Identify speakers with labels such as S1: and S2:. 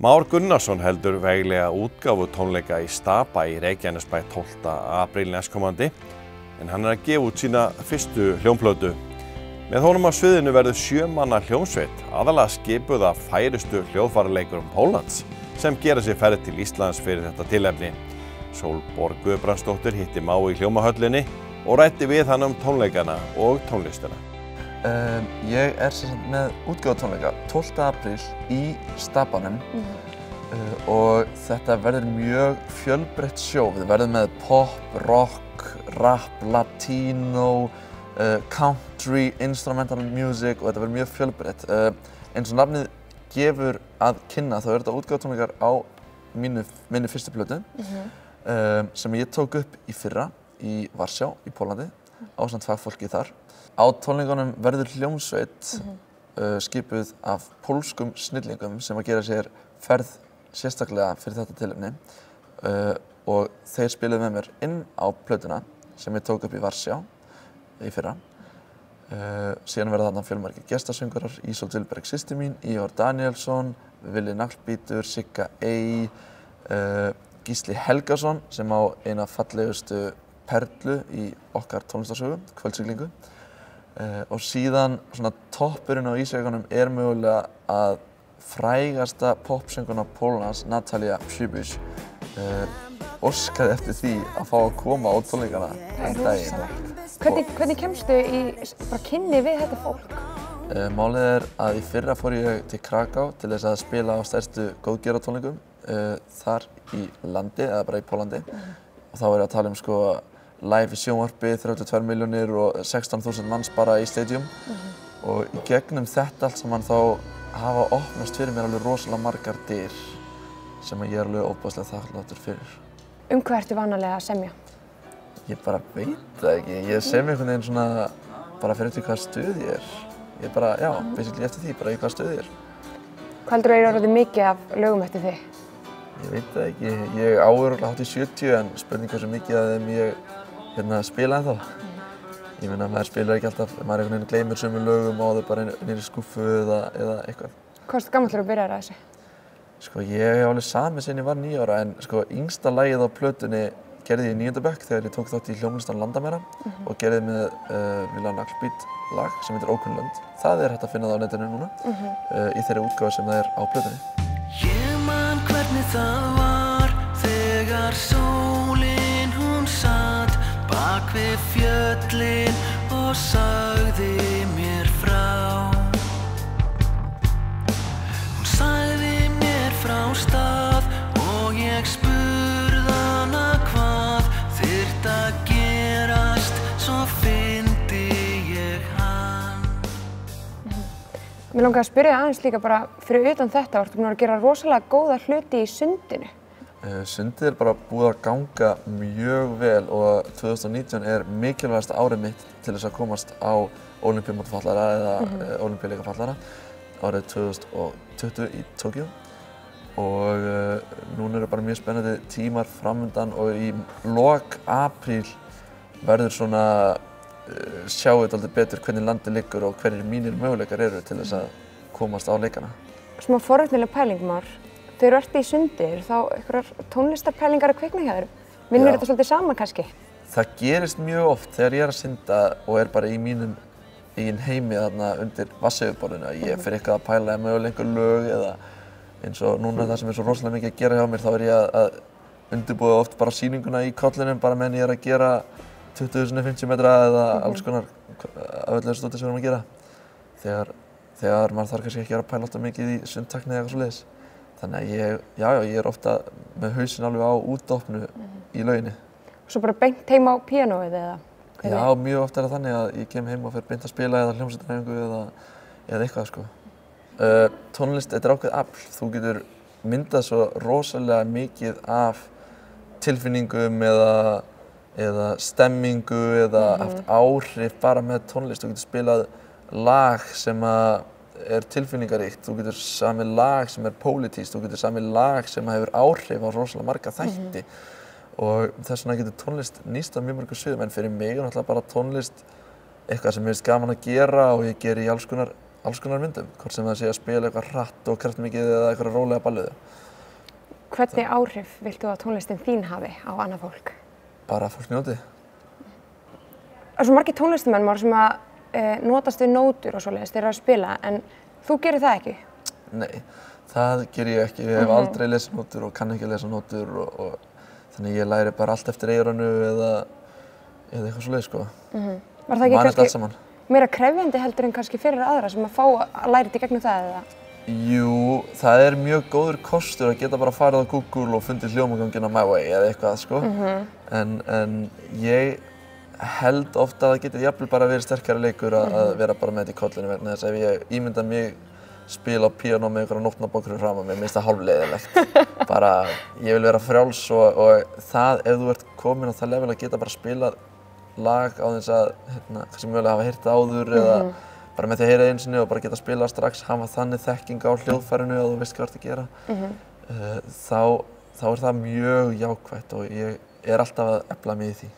S1: Már Gunnarsson heldur veglega útgáfu tónleika í Stapa í Reykjanesbæ 12. apríl næstkomandi, en hann að gefa út sína fyrstu hljómplötu. Með honum á sviðinu verður 7 manna hljómsveit, aðalega skipuð af færustu hljóðfæraleikurum Póllands, sem gera sér ferð til Íslands fyrir þetta tilefni. Sólborg Guðbrandsdóttir hitti Má í hljómahöllinni og ræddi við hann tónleikana og tónlistina.
S2: Ég sem sagt með útgáfutónleika 12. apríl í Stapanum og þetta verður mjög fjölbreytt sjó. Við verðum með pop, rock, rap, latino, country, instrumental music og þetta verður mjög fjölbreytt. Eins og nafnið gefur að kynna þá þetta útgáfutónleikar á minni fyrstu plötu sem ég tók upp í fyrra í Varsjá í Póllandi ásamt fagfólki þar. Á tónleikunum verður hljómsveit skipuð af pólskum snillingum sem að gera sér ferð sérstaklega fyrir þetta tilefni og þeir spiluðu með mér inn á plötuna sem ég tók upp í Varsjá í fyrra. Síðan verða þarna fjölmargir gestasöngurar, Ísold Vilberg systir mín, Ívar Danielsson, Villi Naglbítur, Sigga Ey, Gísli Helgason sem á eina fallegustu perlu í okkar tónlistarsögu, Kvöldsiglingu. Og síðan svona toppurinn á ísjakanum mögulega að frægasta popsönguna Póllands, Natalia Przybysz, óskaði eftir því að fá að koma á tónleikana einn daginn.
S3: Hvernig kemstu í kynni við þetta fólk?
S2: Málið að í fyrra fór ég til Kraká til þess að spila á stærstu góðgeratónleikum þar í landi, eða bara í Póllandi. Og þá var ég að tala um live í sjónvarpi, 32 milljónir og 16.000 manns bara í stadium. Og í gegnum þetta allt saman þá hafa opnast fyrir mér alveg rosalega margar dyr sem ég alveg ofboðslega þakklátur fyrir.
S3: Hvað ertu vanalega að semja?
S2: Ég bara veit það ekki. Ég semja einhvern veginn svona bara fyrir eftir hvað stuð ég er. Ég bara, já, basically eftir því bara í hvað stuð ég er.
S3: Hvað heldur þú orðið mikið af lögum eftir þig?
S2: Ég veit það ekki. Ég áörulega hátt í 70 en spurning hversu mikið af þeim ég spila ennþá. Ég meina, maður spilar ekki alltaf, maður einhvern veginn gleymir sömu lögum og þau bara niður í skúffu eða eitthvað.
S3: Hvað varstu gamall þegar þú byrjaðir að þessu?
S2: Ég hef alveg samið síðan ég var 9 ára en yngsta lagið á plötunni gerði ég í 9. bekk þegar ég tók þátt í hljómlistan Landamæra og gerði með Villi Naglbít lag sem heitir Ókunnlönd. Það hægt að finna það á netinu núna í þeirri útgáfu sem það á plötunni.
S4: Ég man hvernig það var þegar sólin hún satt bak við fjöllin og sagði mér frá. Hún sagði mér frá stað og ég spurði hana hvað þyrfti að gerast, svo fyndi ég hann.
S3: Mér langaði að spyrja aðeins líka bara fyrir utan þetta, varstu búin að gera rosalega góða hluti í sundinu?
S2: Sundið bara búið að ganga mjög vel og 2019 mikilvægasta árið mitt til þess að komast á Ólympíumót fatlaðra eða Ólympíuleika fatlaðra árið 2020 í Tókíó. Og núna bara mjög spennandi tímar framundan og í lok apríl verður svona sjáum við dálítið betur hvernig landið liggur og hverjir mínir möguleikar eru til þess að komast á leikana.
S3: Smá forvitnileg pæling, Már. Þegar þú ert í sundi, þá einhverjar tónlistarpælingar að kvikna hjá þér? Vinnur þetta svolítið saman kannski? Það
S2: gerist mjög oft þegar ég að synda og bara í mínum eigin heimi þarna undir vatnsyfirborðinu. Ég fer eitthvað að pæla mögulega einhver lög eða eins og núna það sem svo rosalega mikið að gera hjá mér, þá ég að undirbúa oft bara sýninguna í kollinum bara meðan ég að gera 20-50 metra eða alls konar af öllu þessu dóti sem við erum að gera. Þegar maður þarf kannski ekki að pæla alltaf mikið í sundtækni eða eitthvað svoleiðis. Þannig að ég ofta með hausinn alveg á útdopnu í lauginni.
S3: Svo bara beint heim á píanóið eða?
S2: Já, mjög oft það þannig að ég kem heim og fer beint að spila eða hljómsveitarhreyfingu eða eitthvað Tónlist, þetta ákveðið afl. Þú getur myndað svo rosalega mikið af tilfinningum eða stemmingu eða haft áhrif bara með tónlist. Þú getur spilað lag sem tilfinningaríkt, þú getur samið lag sem pólitískt, þú getur samið lag sem hefur áhrif á rosalega marga þætti og þess vegna getur tónlist nýst á mjög mörgum sviðum en fyrir mig náttúrulega bara tónlist eitthvað sem mér finnst gaman að gera og ég geri í alls konar alls konar myndum, hvort sem það sé að spila eitthvað hratt og kraftmikið eða eitthvað rólega balliðu.
S3: Hvernig áhrif viltu að tónlistin þín hafi á annað fólk?
S2: Bara að fólk njóti.
S3: Það er svo margir tónlistamenn Már sem að notast við nótur og svoleiðis þegar þeir eru að spila, en þú gerir það ekki?
S2: Nei, það ger ég ekki. Ég hef aldrei lesið nótur og kann ekki að lesa nótur og þannig ég læri bara allt eftir eyranu eða eitthvað svoleiðis, sko.
S3: Var það ekki
S2: Man þetta allt
S3: kannski
S2: saman.
S3: meira krefjandi heldur en kannski fyrir aðra sem að fá að læra þetta í gegnum það eða?
S2: Jú, það er mjög góður kostur að geta bara farið á Google og fundið hljómagangina My Way eða eitthvað, sko. En ég held ofta að það getur jafnvel bara verið sterkari leikur að vera bara með þetta í kollinu vegna þess að ef ég ímynda mig spila á píanó með einhverja nótnabók fyrir framan mig, mér finnst það hálfleiðilegt. Bara, ég vil vera frjáls og það, ef þú ert komin á það level að geta bara spilað lag á þess að, kannski mögulega hafa heyrt það áður eða bara með því að heyra einu sinni og bara geta spilað strax, hafa þannig þekking á hljóðfærinu og þú veist hvað þú ert að gera, þá er það mjög jákvætt og ég er alltaf að efla mig í því.